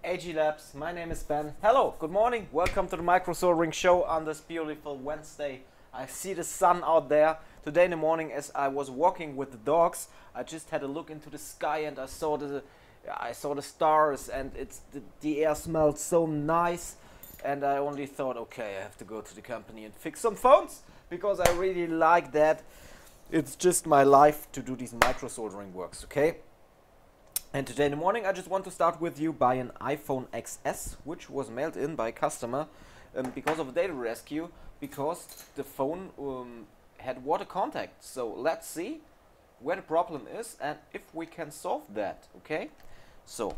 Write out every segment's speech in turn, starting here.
AG Labs. My name is Ben. Hello, good morning. Welcome to the micro soldering show on this beautiful Wednesday. I see the sun out there. Today in the morning, as I was walking with the dogs, I just had a look into the sky and I saw the stars, and the air smelled so nice. And I only thought, okay, I have to go to the company and fix some phones because I really like that. It's just my life to do these micro soldering works, okay? And today in the morning I just want to start with you by an iPhone XS, which was mailed in by a customer because of a data rescue, because the phone had water contact. So let's see where the problem is and if we can solve that, okay? So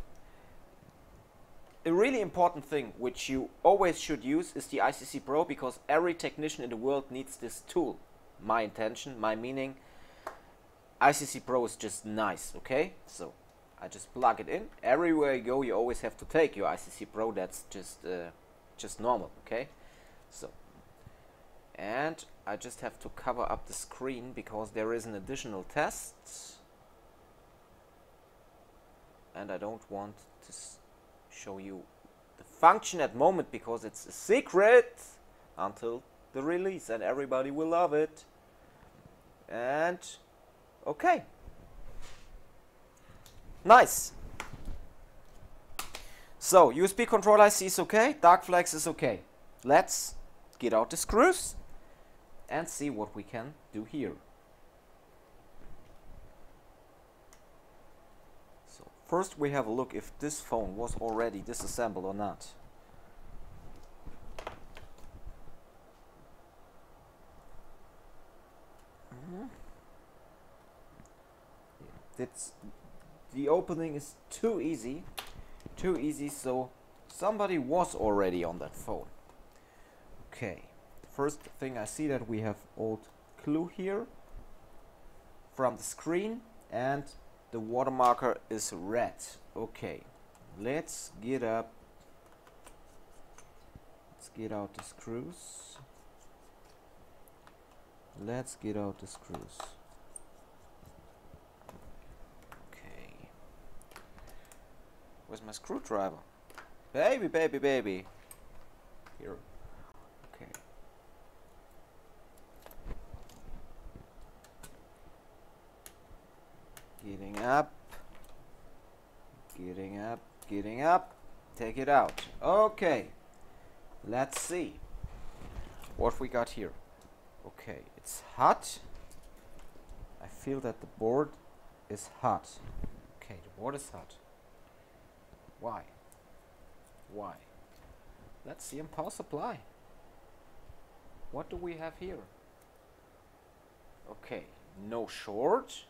a really important thing which you always should use is the ICC Pro, because every technician in the world needs this tool. My intention, my meaning, ICC Pro is just nice, okay? So I just plug it in. Everywhere you go, you always have to take your ICC Pro. That's just normal, okay? So, and I just have to cover up the screen because there is an additional test, and I don't want to show you the function at the moment because it's a secret until the release, and everybody will love it. And okay, nice. So USB control IC is okay, dark flags is okay. Let's get out the screws and see what we can do here. So first we have a look if this phone was already disassembled or not. The opening is too easy, so somebody was already on that phone. Okay, first thing I see that we have old glue here from the screen and the water marker is red. Okay, let's get out the screws. Let's get out the screws. Where's my screwdriver? Baby, baby, baby. Here. Okay. Getting up. Getting up. Getting up. Take it out. Okay. Let's see what we got here. Okay, it's hot. I feel that the board is hot. Okay, the board is hot. Why? Why? Let's see in power supply. What do we have here? Okay, no short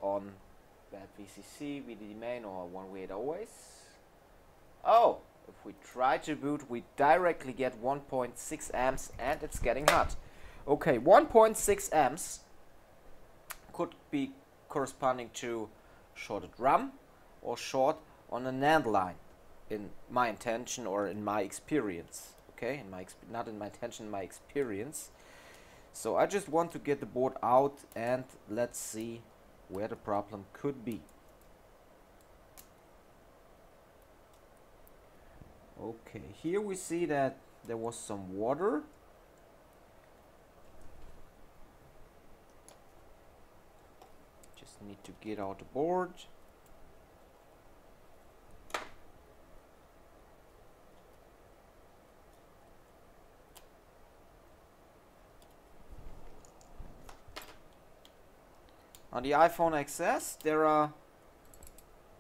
on bad VCC, VDD main, or one way it always. Oh, if we try to boot, we directly get 1.6 amps and it's getting hot. Okay, 1.6 amps could be corresponding to shorted RAM or short on a NAND line, in my intention or in my experience. Okay, not in my intention, in my experience. So I just want to get the board out and let's see where the problem could be. Okay, here we see that there was some water. Just need to get out the board. On the iPhone XS there are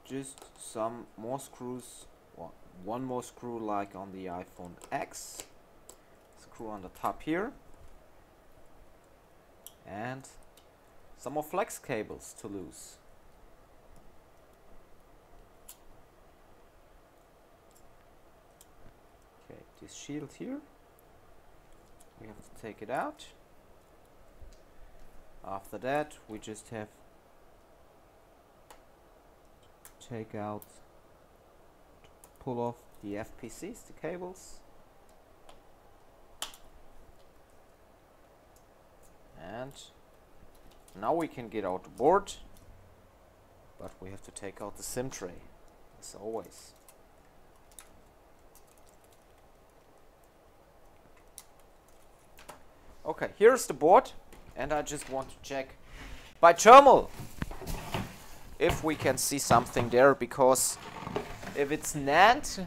just some more screws, well, one more screw like on the iPhone X, screw on the top here, and some more flex cables to lose. Okay, this shield here, we have to take it out. After that, we just have to take out, pull off the FPCs, the cables, and now we can get out the board, but we have to take out the SIM tray, as always. Okay, here's the board, and I just want to check by thermal if we can see something there, because if it's NAND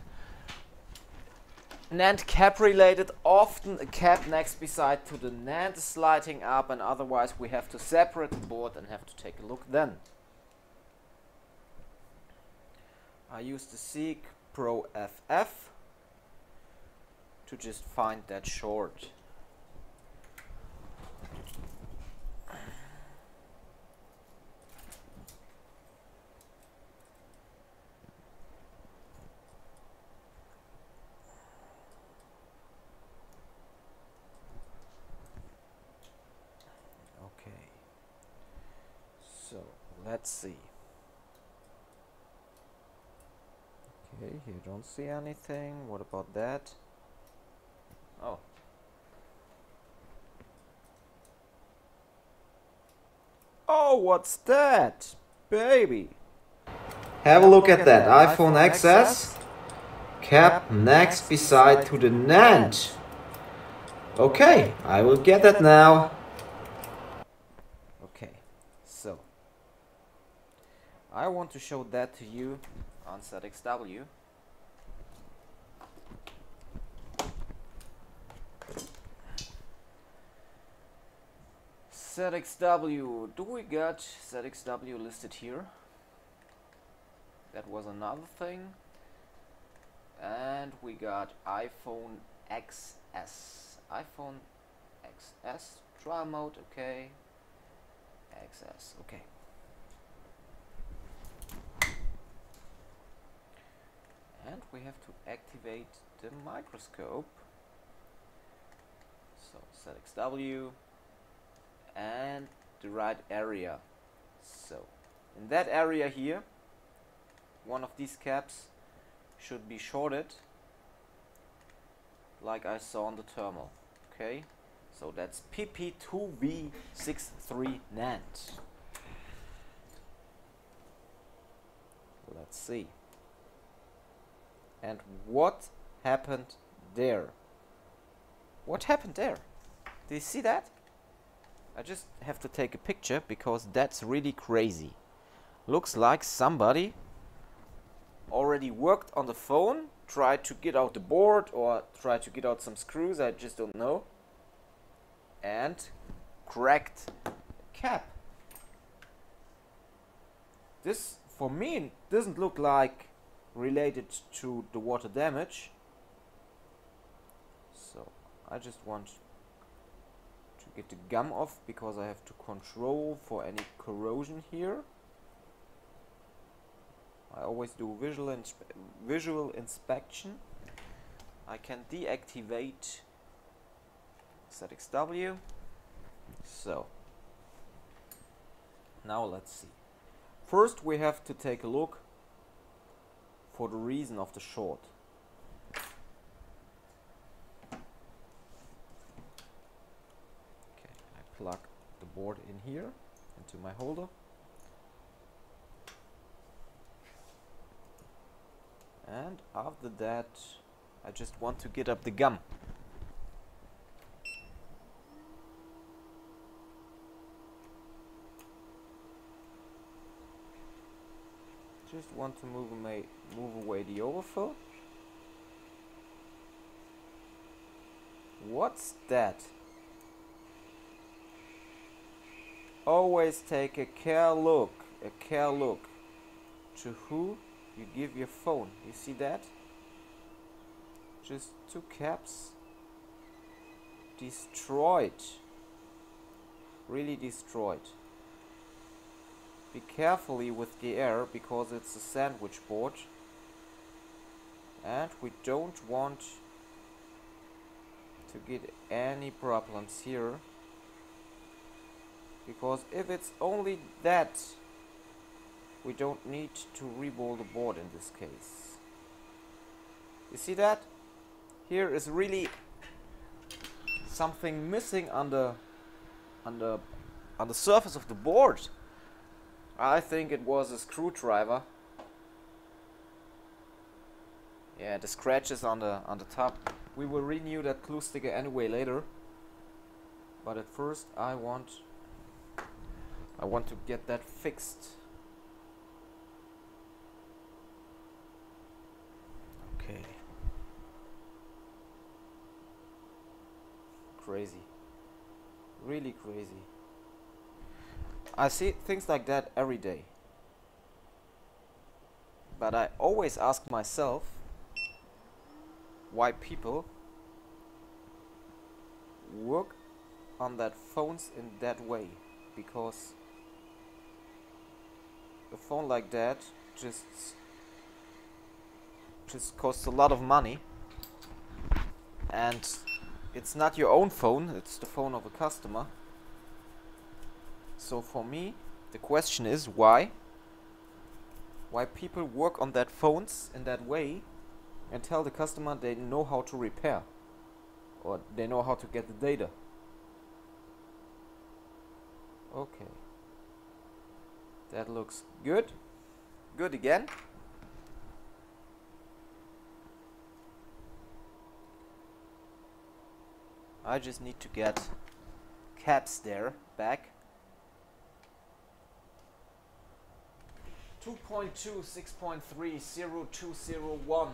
cap related, often a cap next beside to the NAND is lighting up, and otherwise we have to separate the board and have to take a look then. I use the Seek Pro FF to just find that short. Okay, so let's see. Okay, you don't see anything. What about that? Oh. Oh, what's that? Baby. Have a look at that. iPhone XS. Cap next beside to the NAND. Okay, I will get that now. Okay, so I want to show that to you on ZXW. ZXW, do we got ZXW listed here? That was another thing. And we got iPhone XS. iPhone XS, trial mode, okay. XS, okay. And we have to activate the microscope. So ZXW and the right area. So in that area here, one of these caps should be shorted like I saw on the thermal. Okay, so that's PP2V63 NAND. Let's see. And what happened there? What happened there? Do you see that? I just have to take a picture because that's really crazy. Looks like somebody already worked on the phone, tried to get out the board or tried to get out some screws, I just don't know, and cracked a cap. This, for me, doesn't look like related to the water damage. So I just want to get the gum off because I have to control for any corrosion here. I always do visual inspection. I can deactivate ZXW. So now let's see. First we have to take a look for the reason of the short. Okay, I plug the board in here into my holder. And after that, I just want to get up the gum. Just want to move away the overfill. What's that? Always take a care look to who you give your phone. You see that? Just two caps destroyed. Really destroyed. Be carefully with the air because it's a sandwich board and we don't want to get any problems here, because if it's only that, we don't need to rebuild the board in this case. You see that? Here is really something missing on the surface of the board. I think it was a screwdriver. Yeah, the scratches on the top. We will renew that glue sticker anyway later. But at first I want to get that fixed. Okay. Crazy. Really crazy. I see things like that every day. But I always ask myself why people work on that phones in that way, because a phone like that just costs a lot of money, and it's not your own phone, it's the phone of a customer. So for me the question is why people work on that phones in that way and tell the customer they know how to repair or they know how to get the data. Okay, that looks good. Good again. I just need to get caps there back. 2.2, 6.3, 0201.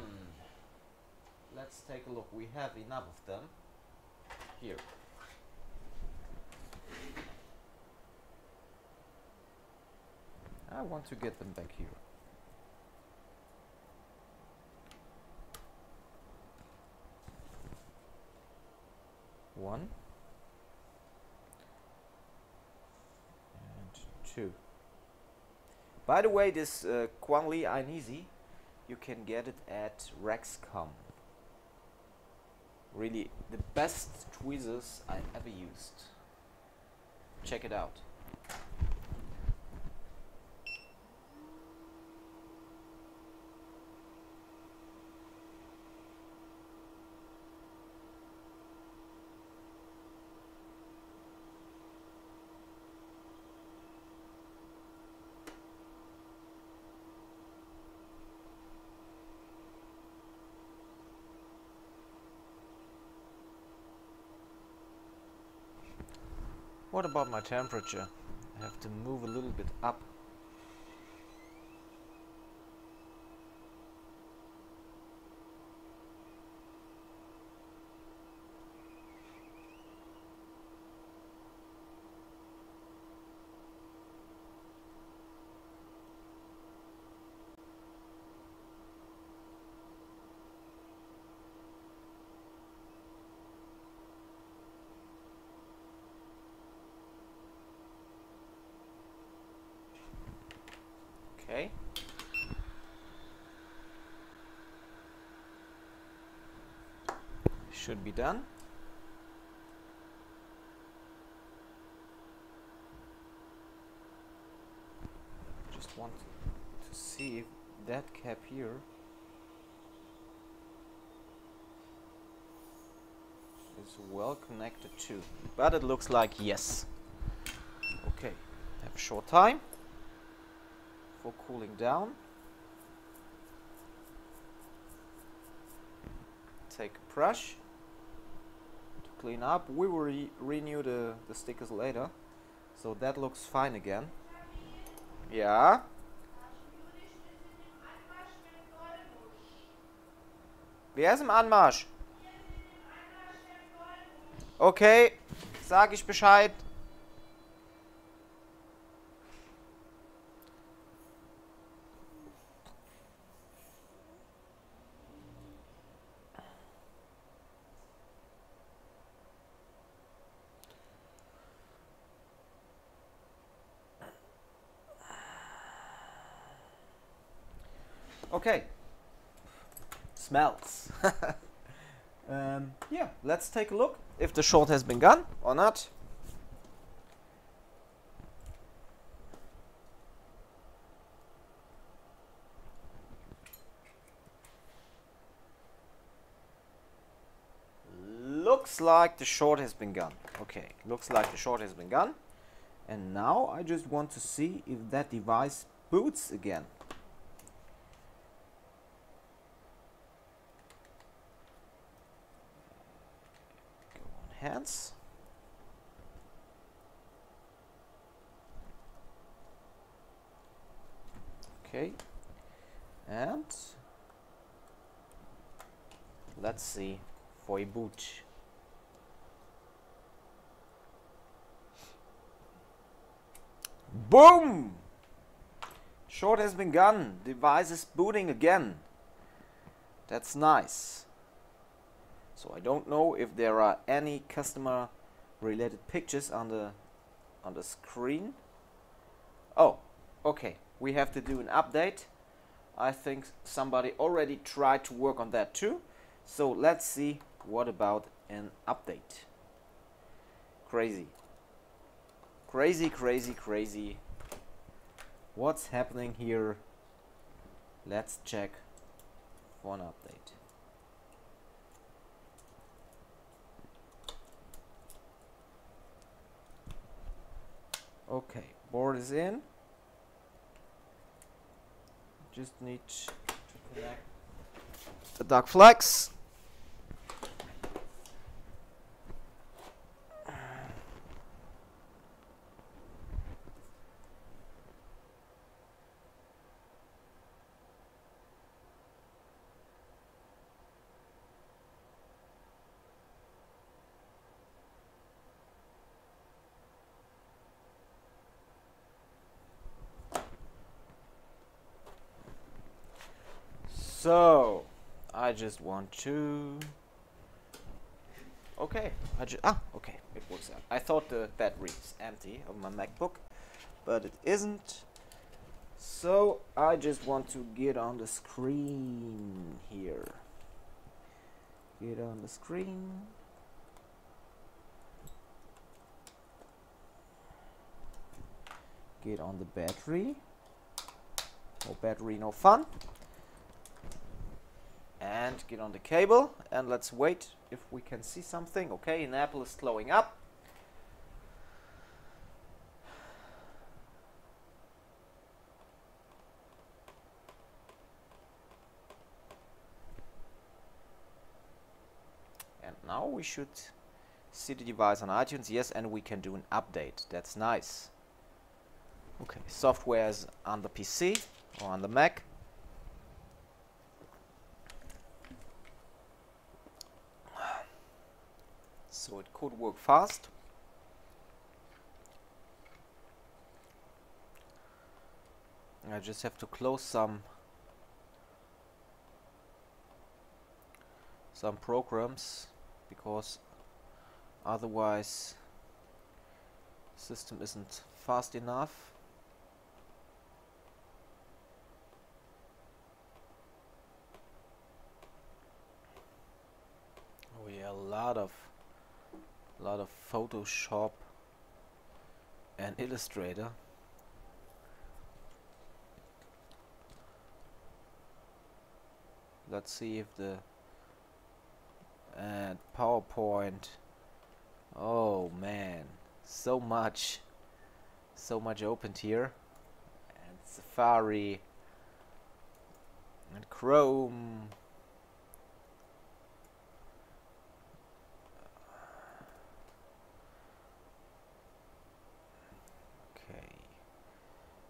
Let's take a look. We have enough of them here. I want to get them back here. One and two. By the way, this Quanli Einisi, you can get it at Rexcom. Really the best tweezers I ever used. Check it out. What about my temperature? I have to move a little bit up. Okay. Should be done. Just want to see if that cap here is well connected too. But it looks like yes. Okay, have a short time for cooling down. Take a brush to clean up. We will renew the stickers later, so that looks fine again. Ja. Wer ist im Anmarsch? Okay, sag ich Bescheid. Okay, smells. Yeah, let's take a look if the short has been gone or not. Looks like the short has been gone. Okay, looks like the short has been gone. And now I just want to see if that device boots again. Hands. Okay, and let's see for a boot. Boom! Short has been gone. Device is booting again. That's nice. So I don't know if there are any customer related pictures on the screen. Oh, okay. We have to do an update. I think somebody already tried to work on that too. So let's see what about an update. Crazy. Crazy, crazy, crazy. What's happening here? Let's check for an update. Okay, board is in. Just need to connect the duck flex. So I just want to. Okay, okay, it works out. I thought the battery is empty of my MacBook, but it isn't. So I just want to get on the screen here. Get on the screen. Get on the battery. No battery, no fun. And get on the cable, and let's wait if we can see something. Okay, an apple is glowing up. And now we should see the device on iTunes. Yes, and we can do an update. That's nice. Okay, software is on the PC or on the Mac. So it could work fast. I just have to close some programs, because otherwise system isn't fast enough. Oh yeah, a lot of Photoshop and Illustrator. Let's see if the PowerPoint. Oh man, so much opened here, and Safari and Chrome.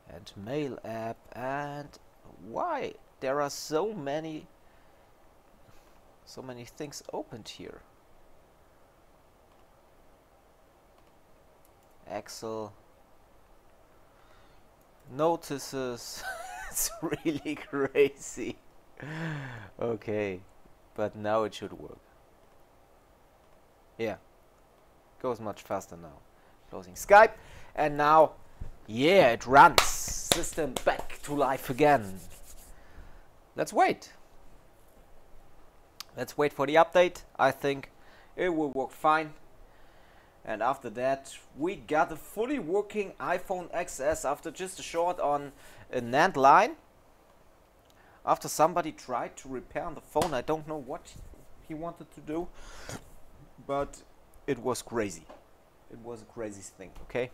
And mail app, and why there are so many things opened here. Excel, notices. It's really crazy. Okay, but now it should work. Yeah, goes much faster now. Closing Skype, and now, yeah, it runs. System back to life again. Let's wait. Let's wait for the update. I think it will work fine. And after that, we got a fully working iPhone XS after just a short on a NAND line. After somebody tried to repair on the phone, I don't know what he wanted to do, but it was crazy. It was a crazy thing, okay?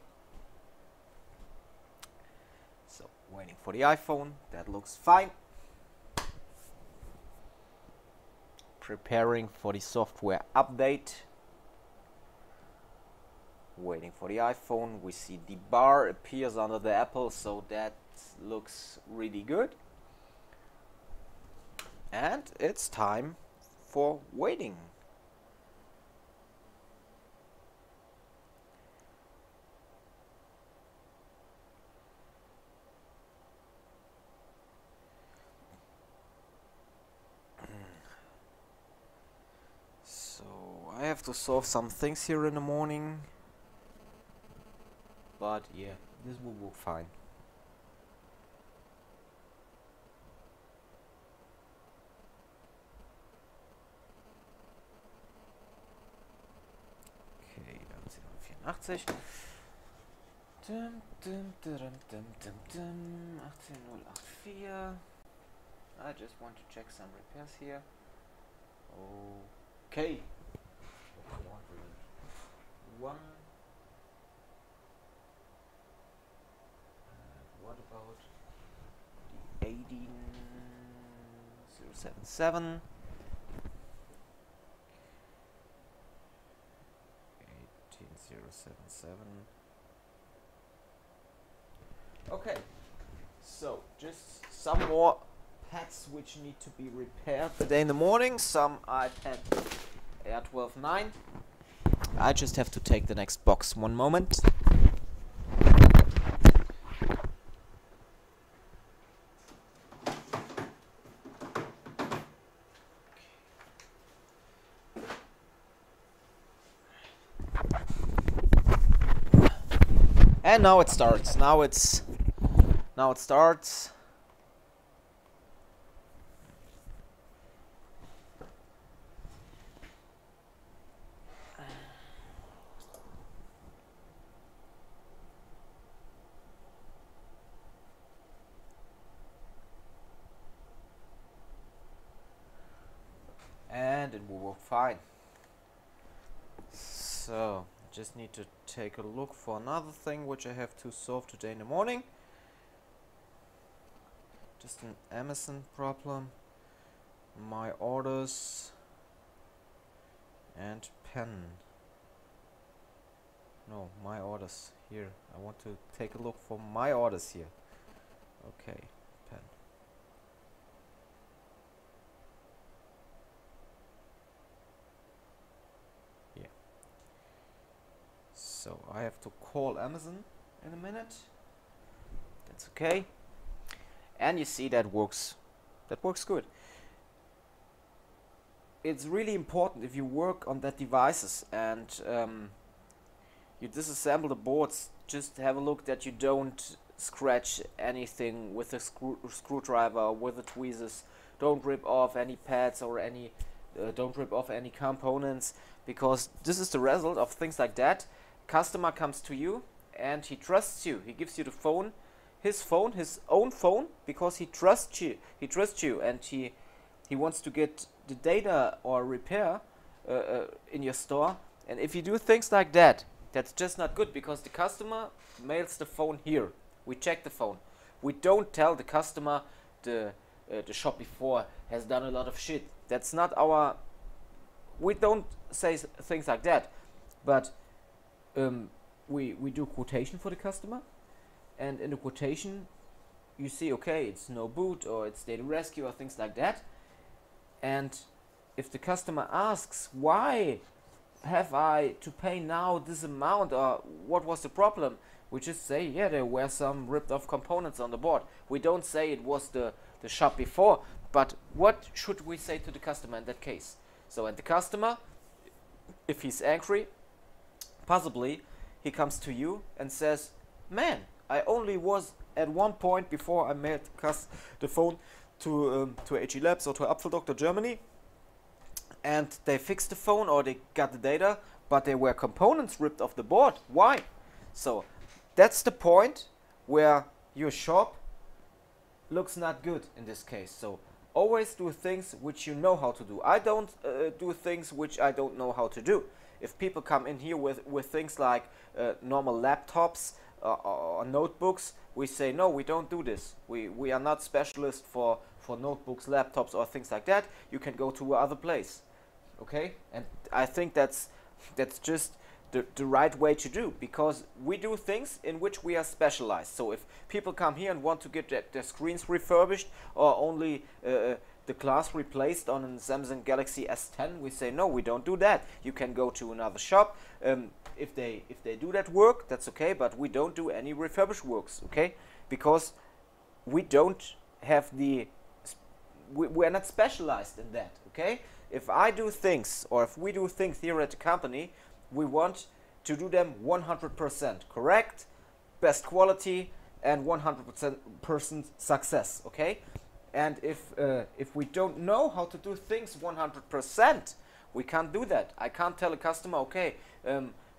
So, waiting for the iPhone. That looks fine. Preparing for the software update. Waiting for the iPhone. We see the bar appears under the Apple, so that looks really good. And it's time for waiting. So I have to solve some things here in the morning. But yeah, this will work fine. Okay, 1984. 18084. I just want to check some repairs here. Okay. 101. What about the 18077? 18077. Okay, so just some more pads which need to be repaired today in the morning. Some iPad Air 12.9. I just have to take the next box. One moment. And now it starts. Now it starts. And it will work fine. So just need to take a look for another thing which I have to solve today in the morning. Just an Amazon problem. My orders and pen. No, my orders here. I want to take a look for my orders here. Okay, pen. Yeah. So I have to call Amazon in a minute. That's okay. And you see that works. That works good. It's really important if you work on that devices and you disassemble the boards, just have a look that you don't scratch anything with a screwdriver or with the tweezers. Don't rip off any pads or any don't rip off any components, because this is the result of things like that. Customer comes to you and he trusts you. He gives you the phone, his own phone, because he trusts you. He trusts you, and he wants to get the data or repair in your store. And if you do things like that, that's just not good, because the customer mails the phone here. We check the phone. We don't tell the customer the shop before has done a lot of shit. That's not our. We don't say things like that, but we do quotation for the customer, and in the quotation you see, okay, it's no boot or it's data rescue or things like that. And if the customer asks, why have I to pay now this amount, or what was the problem, we just say, yeah, there were some ripped off components on the board. We don't say it was the shop before, but what should we say to the customer in that case? So, and the customer, if he's angry, possibly he comes to you and says, man, I only was at one point before I mailed the phone to HE Labs or to Apfeldoktor Germany, and they fixed the phone or they got the data, but there were components ripped off the board. Why? So that's the point where your shop looks not good in this case. So always do things which you know how to do. I don't do things which I don't know how to do. If people come in here with things like normal laptops or notebooks, we say, no, we don't do this. We are not specialists for notebooks, laptops or things like that. You can go to other place. Okay? And I think that's just the right way to do, because we do things in which we are specialized. So if people come here and want to get their screens refurbished or only the glass replaced on a Samsung Galaxy S10, we say no, we don't do that. You can go to another shop. If they do that work, that's okay, but we don't do any refurbished works, okay? Because we don't have we're not specialized in that, okay? If I do things, or if we do things here at the company, we want to do them 100% correct, best quality, and 100% success, okay? And if we don't know how to do things 100%, we can't do that. I can't tell a customer, okay,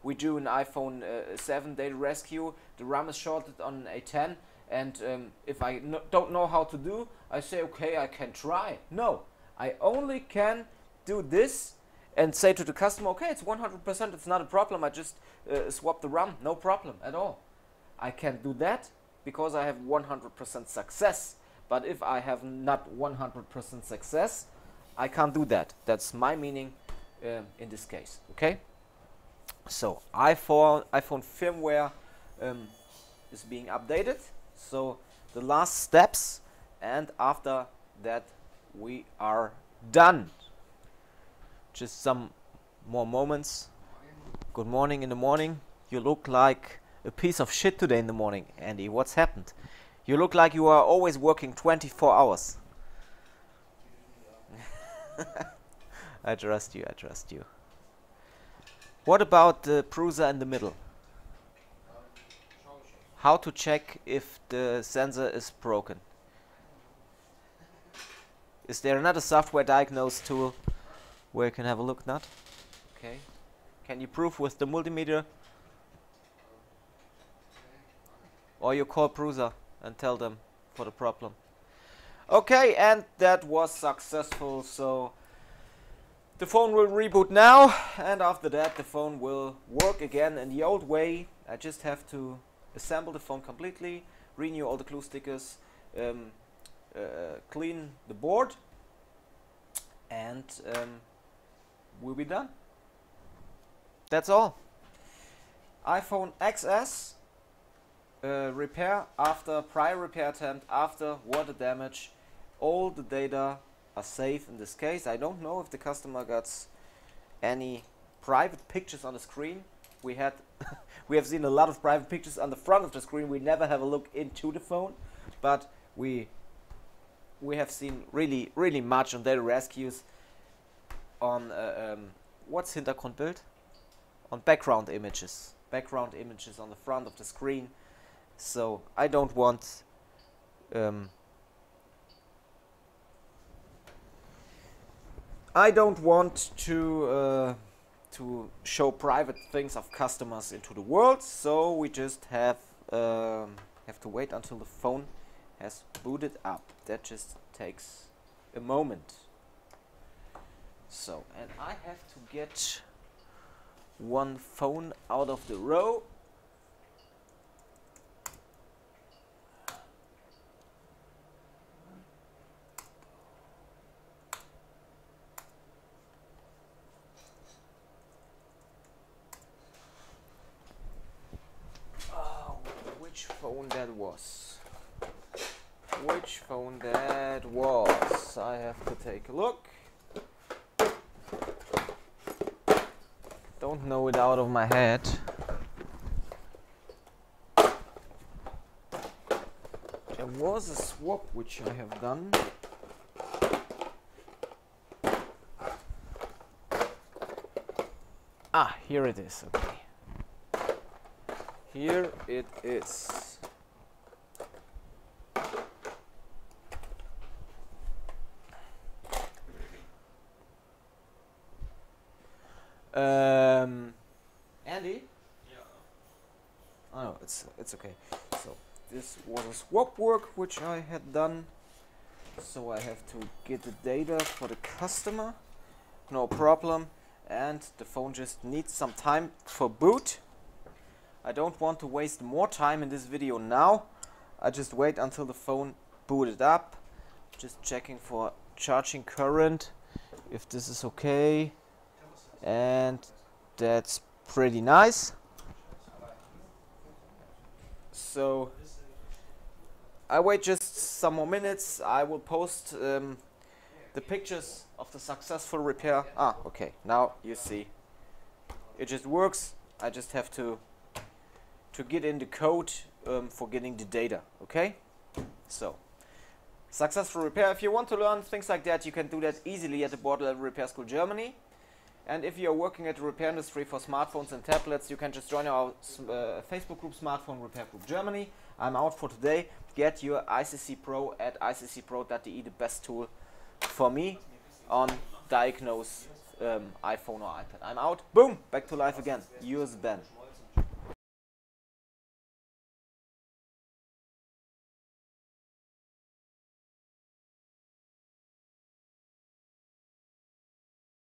we do an iPhone 7 data rescue, the RAM is shorted on an A10, and if I don't know how to do, I say, okay, I can try. No, I only can do this and say to the customer, okay, it's 100%, it's not a problem, I just swap the RAM, no problem at all. I can do that because I have 100% success. But if I have not 100% success, I can't do that. That's my meaning in this case, okay? So iPhone firmware is being updated. So the last steps, and after that we are done. Just some more moments. Good morning in the morning. You look like a piece of shit today in the morning, Andy. What's happened? You look like you are always working 24 hours. I trust you, I trust you. What about the bruiser in the middle? How to check if the sensor is broken? Is there another software diagnose tool where you can have a look? Not? Okay. Can you prove with the multimeter? Or you call bruiser and tell them for the problem. Okay, and that was successful. So the phone will reboot now, and after that the phone will work again in the old way. I just have to assemble the phone completely, renew all the glue stickers, clean the board, and we'll be done. That's all. iPhone XS repair after prior repair attempt, after water damage. All the data are safe in this case. I don't know if the customer got any private pictures on the screen. We have seen a lot of private pictures on the front of the screen. We never have a look into the phone, but we have seen really much on data rescues on what's Hintergrundbild? On background images on the front of the screen. So I don't want to show private things of customers into the world, so we just have to wait until the phone has booted up. That just takes a moment. So, and I have to get one phone out of the row. Which phone that was? Which phone that was? I have to take a look. Don't know it out of my head. There was a swap which I have done. Ah, here it is. Okay. Here it is. Andy? Yeah. Oh no, it's okay. So this was a swap work which I had done. So I have to get the data for the customer. No problem. And the phone just needs some time for boot. I don't want to waste more time in this video now. I just wait until the phone booted up. Just checking for charging current, if this is okay. And that's pretty nice. So I wait just some more minutes. I will post the pictures of the successful repair. Ah, okay, now you see it just works. I just have to get in the code for getting the data. Okay, so successful repair. If you want to learn things like that, you can do that easily at the Board Level Repair School Germany. And if you're working at the repair industry for smartphones and tablets, you can just join our Facebook group, Smartphone Repair Group Germany. I'm out for today. Get your ICC Pro at iccpro.de, the best tool for me on diagnose iPhone or iPad. I'm out. Boom! Back to life again. Yours, Ben.